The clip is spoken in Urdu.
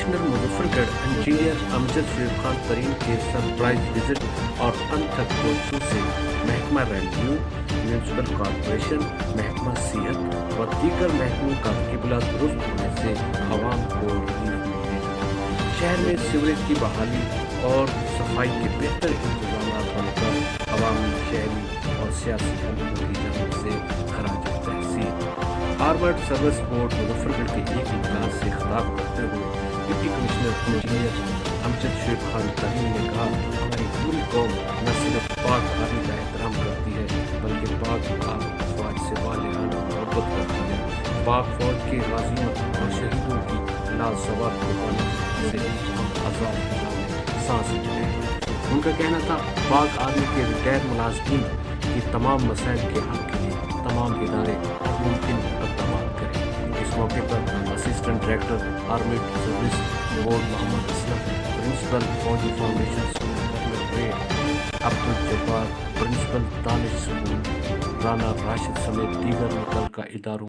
کمشنر مظفر گڑھ انجینئر امجد شریف خان ترین کے سرپرائز وزٹ اور انتھک خصوصی محکمہ ریونیو، میونسپل کارپوریشن، محکمہ صحت و دیگر محکموں کا قبلہ درست ہونے سے عوام کو ریلیف ملی ہے۔ شہر میں سیوریج کی بحالی اور صفائی کے بہتر انتظامات بن کر عوامی، شہری اور سیاسی حلقوں کی جانب سے خراج تحسین۔ ہارورڈ سروس بورڈ مظفر گڑھ کے ایک اجلاس سے خطاب کرتے ہوئے ڈپٹی کمشنر انجینئر امجد شریف خان ترین نے کہا، ہماری پوری قوم نہ صرف پاک آرمی کا احترام کرتی ہے بلکہ پاک افواج سے والہانہ محبت کرتی ہے۔ پاک فوج کے غازیوں اور شہیدوں کی لازوال قربانی سے ہم آزاد میں سانس لیتے ہیں۔ ان کا کہنا تھا، پاک آرمی کے ریٹائر ملازمین کی تمام مسائل کے حل کے لیے تمام ادارے ممکن اقدامات کریں۔ اس موقع پر assistant director armed service board Muhammad Aslam, principal Fauji foundation school colonel پریڈ عبدالجبار، پرنسپل دانش اسکول رانا راشد سمیت دیگر متعلقہ اداروں